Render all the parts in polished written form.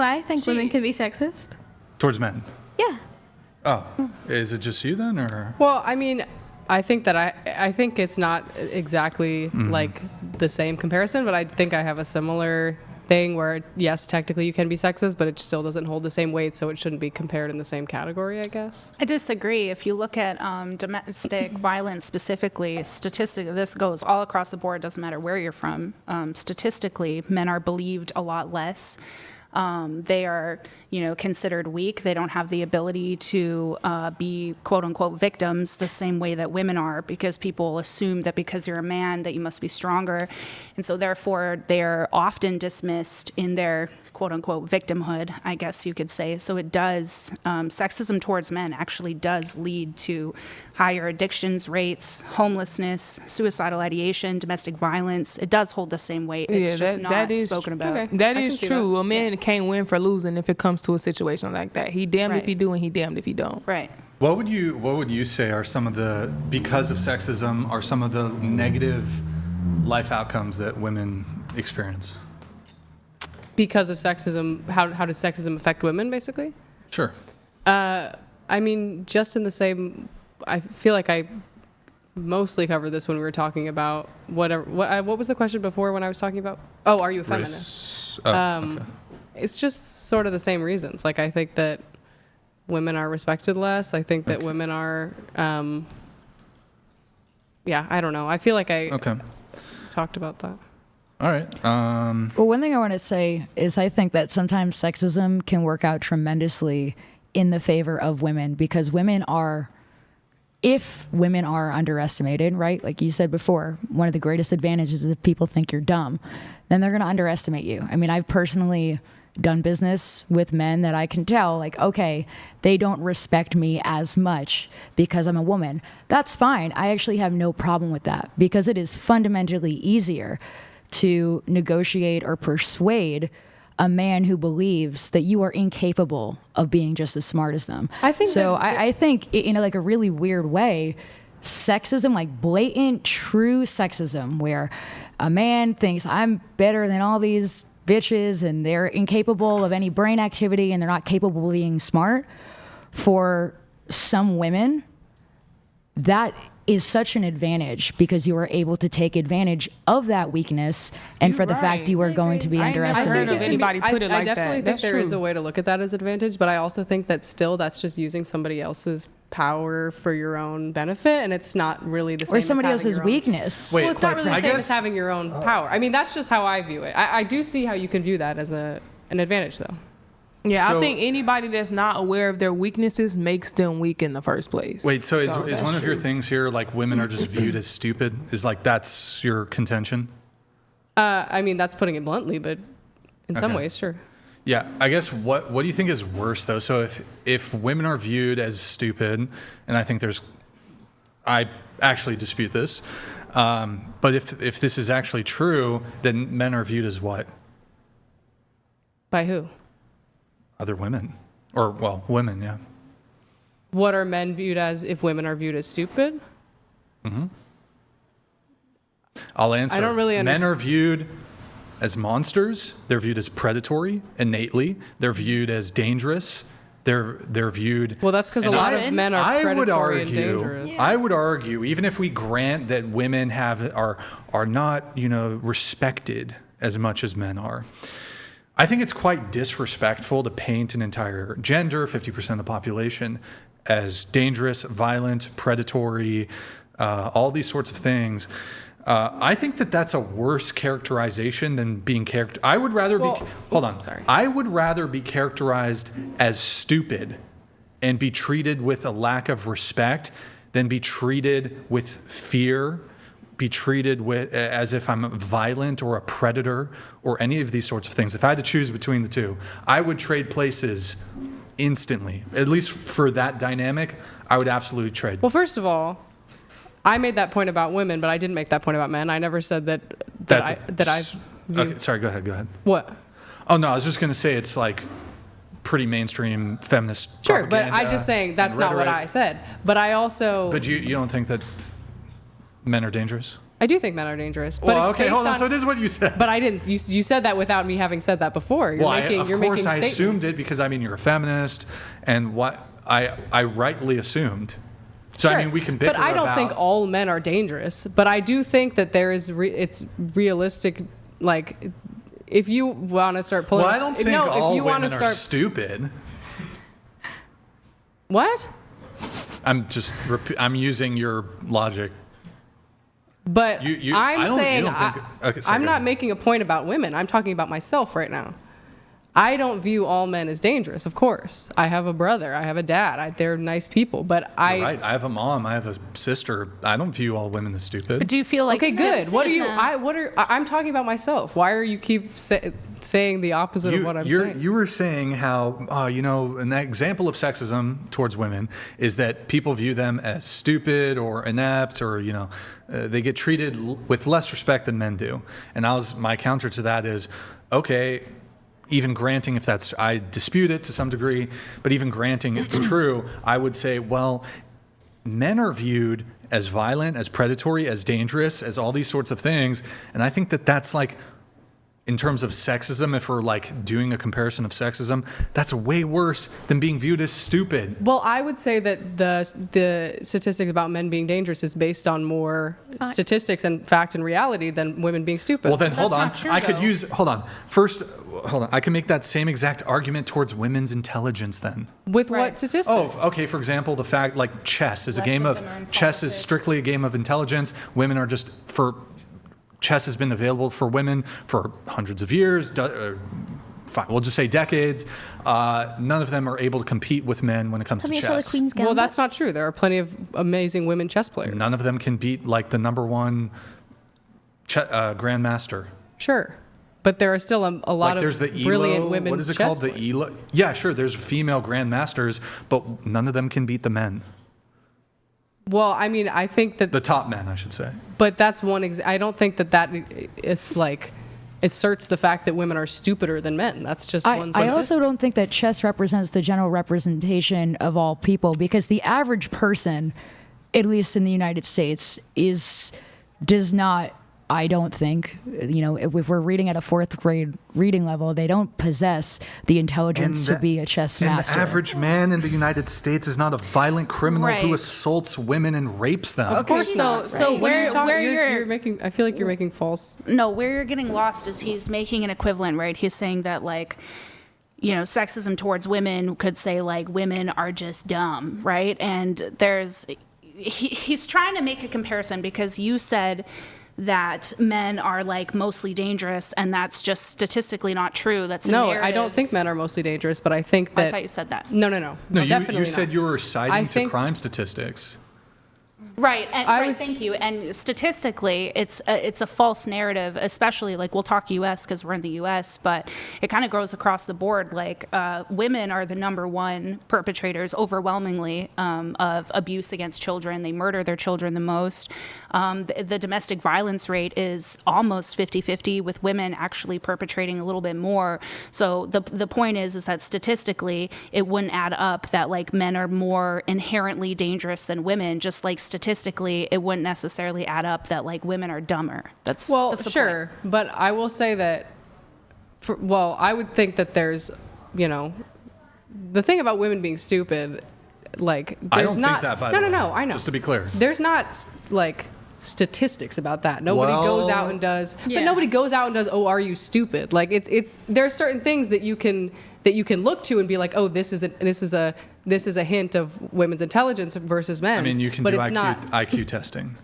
I think women can be sexist. Towards men? Yeah. Oh, is it just you then, or? Well, I mean, I think that I think it's not exactly like the same comparison, but I think I have a similar thing where, yes, technically you can be sexist, but it still doesn't hold the same weight, so it shouldn't be compared in the same category, I guess. I disagree. If you look at domestic violence specifically, statistically, this goes all across the board, doesn't matter where you're from. Statistically, men are believed a lot less. They are, considered weak. They don't have the ability to be quote unquote victims the same way that women are, because people assume that because you're a man that you must be stronger. And so therefore they're often dismissed in their quote unquote victimhood, I guess you could say. So it does, sexism towards men actually does lead to higher addictions rates, homelessness, suicidal ideation, domestic violence. It does hold the same weight. It's just not spoken about. Okay. That is true. A man can't win for losing if it comes to a situation like that. He damned if he do and he damned if he don't. Right. What would you say are some of the, because of sexism, are some of the negative life outcomes that women experience? Because of sexism, how does sexism affect women, basically? Sure. I mean, just in the same, I feel like I mostly covered this when we were talking about whatever. What was the question before when I was talking about? Oh, are you a feminist? Okay. It's just sort of the same reasons. Like, I think that women are respected less. I think that women are, I don't know. I feel like I talked about that. All right. Well, one thing I want to say is I think that sometimes sexism can work out tremendously in the favor of women, because if women are underestimated, right? Like you said before, one of the greatest advantages is if people think you're dumb, then they're going to underestimate you. I mean, I've personally done business with men that I can tell, like, okay, they don't respect me as much because I'm a woman. That's fine. I actually have no problem with that, because it is fundamentally easier to negotiate or persuade a man who believes that you are incapable of being just as smart as them. I think I think in like a really weird way, sexism, like blatant, true sexism, where a man thinks I'm better than all these bitches and they're incapable of any brain activity and they're not capable of being smart, for some women, that is such an advantage, because you are able to take advantage of that weakness, and for the fact you are going to be underestimated. I definitely think there is a way to look at that as advantage, but I also think that still that's just using somebody else's power for your own benefit, and it's not really the same or somebody as else's weakness. Well, it's not really the same as having your own power. I mean, that's just how I view it. I do see how you can view that as an advantage, though. Yeah, I think anybody that's not aware of their weaknesses makes them weak in the first place. Wait, so is one of your things here, like, women are just viewed as stupid? Is like that's your contention? I mean, that's putting it bluntly, but in some ways, sure. Yeah, I guess what do you think is worse, though? So if women are viewed as stupid, and I think I actually dispute this, but if this is actually true, then men are viewed as what? By who? Other women. Or, well, women, yeah. What are men viewed as if women are viewed as stupid? Mm-hmm. I'll answer. I don't really understand. Men are viewed as monsters. They're viewed as predatory innately. They're viewed as dangerous. They're viewed... Well, that's because a lot of men are predatory and dangerous. I would argue, even if we grant that women are not, respected as much as men are, I think it's quite disrespectful to paint an entire gender, 50% of the population, as dangerous, violent, predatory, all these sorts of things. I think that's a worse characterization than being I would rather I would rather be characterized as stupid and be treated with a lack of respect than be treated with fear, be treated as if I'm violent or a predator or any of these sorts of things. If I had to choose between the two, I would trade places instantly. At least for that dynamic, I would absolutely trade. Well, first of all, I made that point about women, but I didn't make that point about men. I never said that I view... Okay, sorry, go ahead. What? Oh, no, I was just going to say it's like pretty mainstream feminist Sure, but I'm just saying that's not what I said. But I also... But you don't think that men are dangerous? I do think men are dangerous. But Well, it's okay, based hold on. on- So it is what you said. But I didn't. You said that without me having said that before. You're Well, making, of you're course making I statements. assumed it because, I mean, you're a feminist, and what I rightly assumed. So, I Sure. mean, we can bicker But I don't about... think all men are dangerous. But I do think that there is, it's realistic, like, if you want to start pulling... Well, I don't think all if you women want to are start... stupid. What? I'm using your logic. But I I'm don't- you saying don't think- okay, sorry, I'm go not ahead. making a point about women. I'm talking about myself right now. I don't view all men as dangerous. Of course, I have a brother. I have a dad. They're nice people. But You're right. I have a mom. I have a sister. I don't view all women as stupid. But do you feel like Okay, good. What are you? Yeah. I'm talking about myself. Why are you saying the opposite of what I'm saying? You were saying how, an example of sexism towards women is that people view them as stupid or inept or, they get treated with less respect than men do. And my counter to that is, okay, even granting I dispute it to some degree, but even granting it's true, I would say, well, men are viewed as violent, as predatory, as dangerous, as all these sorts of things. And I think that that's like, in terms of sexism, if we're like doing a comparison of sexism, that's way worse than being viewed as stupid. Well, I would say that the statistics about men being dangerous is based on more statistics and fact and reality than women being stupid. Well, then hold on. not true, I could though. use, hold on. First, hold on. I can make that same exact argument towards women's intelligence then. with Right. what statistics? Oh, okay. For example, the fact like chess is a Less game of of, them are in chess is politics. strictly a game of intelligence. Women are just chess has been available for women for hundreds of years, fine, we'll just say decades. None of them are able to compete with men when it comes Have to you saw the chess. Queen's Gambit? Well, that's not true. There are plenty of amazing women chess players. None of them can beat like the number one grandmaster. Sure. But there are still a lot Like there's of the brilliant ELO, women what is it chess called? The players. ELO? Yeah, sure. There's female grandmasters, but none of them can beat the men. Well, I mean, I think that, The top men, I should say. but that's one. I don't think that is like asserts the fact that women are stupider than men. That's just one. I statistic. also don't think that chess represents the general representation of all people, because the average person, at least in the United States, does not, I don't think, if we're reading at a 4th grade reading level, they don't possess the intelligence to be a chess master. And the average man in the United States is not a violent criminal who Right. assaults women and rapes them. Of course So, not. so What are you talking- where you're making, I feel like you're making false. No, where you're getting lost is he's making an equivalent, right? He's saying that like, sexism towards women could say like women are just dumb, right? And he's trying to make a comparison because you said that men are like mostly dangerous, and that's just statistically not true. That's a No, narrative. I don't think men are mostly dangerous, but I think that. I thought you said that. No, No, definitely you said not. you were I citing to think- crime statistics. Right, I thank you. And statistically, it's a false narrative, especially like we'll talk U.S. because we're in the U.S., but it kind of goes across the board. Like women are the number one perpetrators overwhelmingly of abuse against children. They murder their children the most. The domestic violence rate is almost 50-50, with women actually perpetrating a little bit more. So the point is that statistically, it wouldn't add up that like men are more inherently dangerous than women, just like statistically, it wouldn't necessarily add up that like women are dumber. That's the sure, point. but I will say that. I would think that there's, the thing about women being stupid, like there's I don't not. think that, by the way. No, I know. Just to be clear. There's not like statistics about that. Nobody goes out and does. But Yeah. nobody goes out and does. Oh, are you stupid? Like it's there are certain things that you can look to and be like, oh, this is a hint of women's intelligence versus men's. I mean, you can but do it's IQ, not. IQ testing.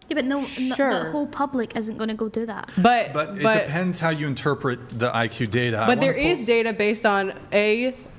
Yeah, but no, Sure. the whole public isn't going to go do that. But But it depends how you interpret the IQ data. I But there wanna is data based on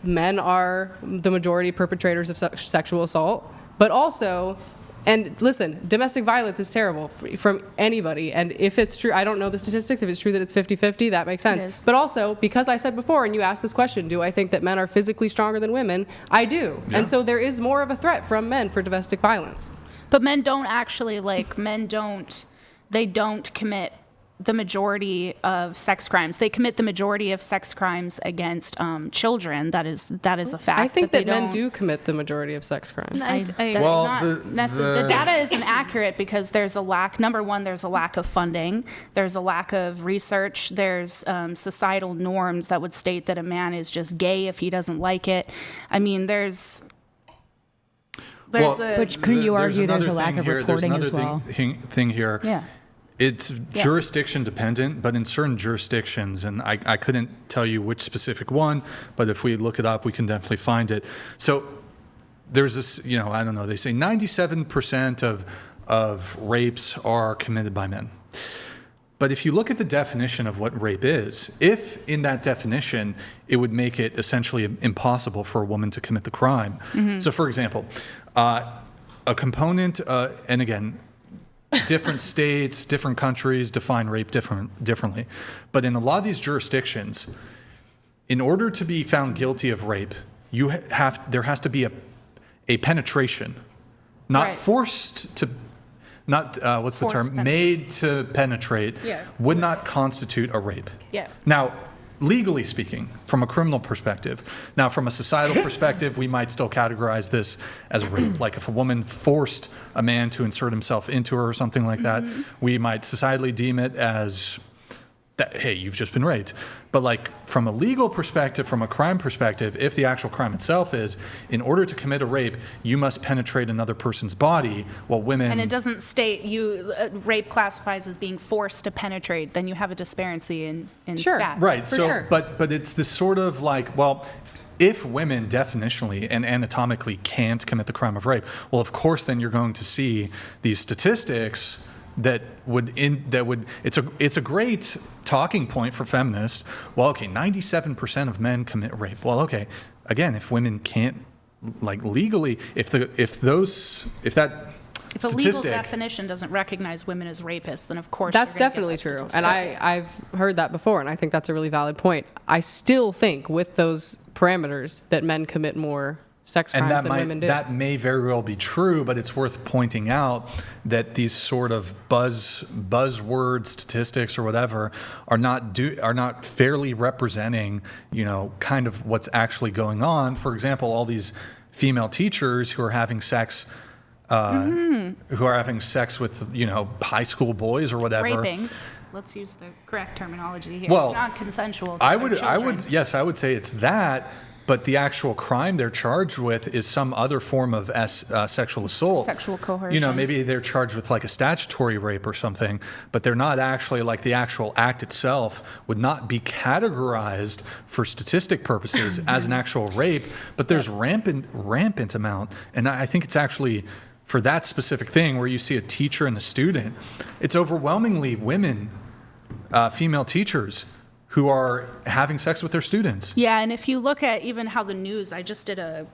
men are the majority perpetrators of sexual assault, but also, and listen, domestic violence is terrible from anybody. And if it's true, I don't know the statistics. If it's true that it's 50-50, that makes sense. is. But also, because I said before, and you asked this question, do I think that men are physically stronger than women? I do. Yeah. And so there is more of a threat from men for domestic violence. But men don't actually they don't commit the majority of sex crimes. They commit the majority of sex crimes against children. That is a fact. I think that men don't- do commit the majority of sex crimes. That's Well, not the data isn't accurate because there's a lack. Number one, there's a lack of funding. There's a lack of research. There's societal norms that would state that a man is just gay if he doesn't like it. I mean, there's Well, But couldn't you argue there's a another lack thing of here. reporting There's as another well? thing here. yeah. It's jurisdiction dependent, but in certain jurisdictions, and I couldn't tell you which specific one, but if we look it up, we can definitely find it. So there's this, I don't know, they say 97% of rapes are committed by men. But if you look at the definition of what rape is, if in that definition, it would make it essentially impossible for a woman to commit the crime. So for example, a component, and again, different states, different countries define rape differently. But in a lot of these jurisdictions, in order to be found guilty of rape, there has to be a penetration, not Right. forced to, not what's the Forced term, made to penetrate, Yeah. would not constitute a rape. Yeah. Now, legally speaking, from a criminal perspective, now from a societal perspective, we might still categorize this as rape. Like if a woman forced a man to insert himself into her or something like that, we might societally deem it as that, hey, you've just been raped. But like from a legal perspective, from a crime perspective, if the actual crime itself is, in order to commit a rape, you must penetrate another person's body, while women... And it doesn't state rape classifies as being forced to penetrate, then you have a disparity in Sure. stats. Right. For So, sure. but it's this sort of like, well, if women definitionally and anatomically can't commit the crime of rape, well, of course, then you're going to see these statistics that would it's a great talking point for feminists. Well, okay, 97% of men commit rape. Well, okay, again, if women can't like legally, if that If a legal statistic, definition doesn't recognize women as rapists, then of course That's you're gonna get definitely that true. statistic. And I've heard that before, and I think that's a really valid point. I still think with those parameters that men commit more sex crimes and than women do. that may very well be true, but it's worth pointing out that these sort of buzzword statistics or whatever are not fairly representing, kind of what's actually going on. For example, all these female teachers who are having sex with high school boys or whatever. Raping. Let's use the correct terminology here. Well, it's not consensual. I would say it's that, but the actual crime they're charged with is some other form of sexual assault. Sexual coercion. Maybe they're charged with like a statutory rape or something, but they're not actually, like, the actual act itself would not be categorized for statistic purposes as an actual rape, but there's rampant amount. And I think it's actually, for that specific thing where you see a teacher and a student, it's overwhelmingly women, female teachers, who are having sex with their students. Yeah, and if you look at even how the news, I just did a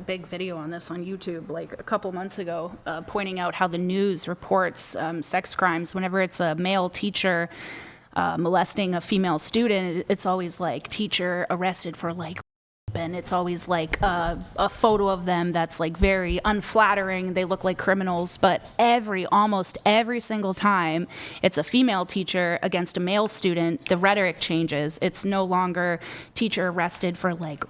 big video on this on YouTube like a couple months ago, pointing out how the news reports sex crimes. Whenever it's a male teacher molesting a female student, it's always like teacher arrested for like, and it's always like a photo of them that's like very unflattering. They look like criminals, but almost every single time it's a female teacher against a male student, the rhetoric changes. It's no longer teacher arrested for like,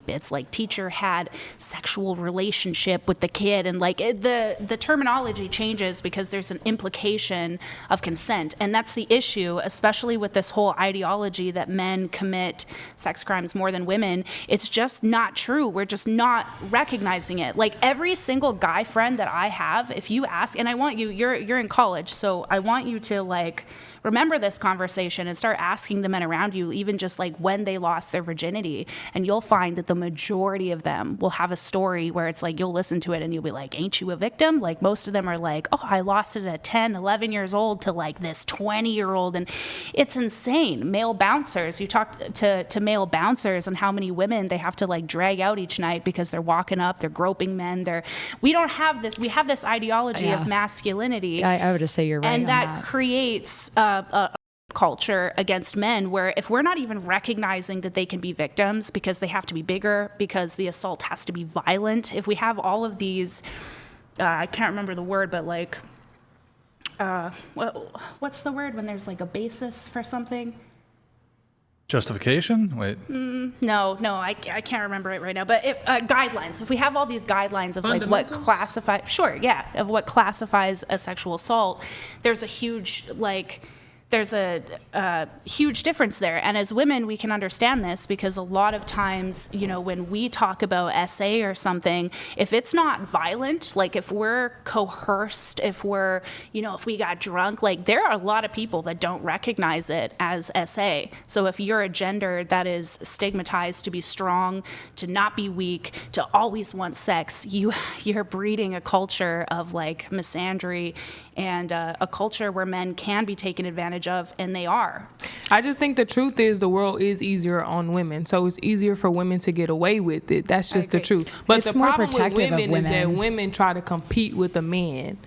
it's like teacher had sexual relationship with the kid, and like the terminology changes because there's an implication of consent. And that's the issue, especially with this whole ideology that men commit sex crimes more than women. It's just not true. We're just not recognizing it. Like every single guy friend that I have, if you ask, and I want you're in college, so I want you to like remember this conversation and start asking the men around you, even just like when they lost their virginity, and you'll find that the majority of them will have a story where it's like you'll listen to it and you'll be like, ain't you a victim? Like most of them are like, oh, I lost it at 10, 11 years old to like this 20-year-old. And it's insane. Male bouncers, you talk to male bouncers and how many women they have to like drag out each night because they're walking up, they're groping men. We don't have this. We have this ideology of masculinity. I would just say you're right. And on that creates a culture against men where if we're not even recognizing that they can be victims because they have to be bigger, because the assault has to be violent, if we have all of these, I can't remember the word, but like what's the word when there's like a basis for something? Justification? Wait. No, I can't remember it right now. But guidelines. If we have all these guidelines of like what of what classifies a sexual assault, there's a huge huge difference there. And as women, we can understand this because a lot of times, when we talk about SA or something, if it's not violent, like if we're coerced, if we're, if we got drunk, like there are a lot of people that don't recognize it as SA. So if you're a gender that is stigmatized to be strong, to not be weak, to always want sex, you're breeding a culture of like misandry and a culture where men can be taken advantage of, and they are. I just think the truth is the world is easier on women, so it's easier for women to get away with it. That's just the truth. But It's the more problem with protective of women is that women. women try to compete with the men.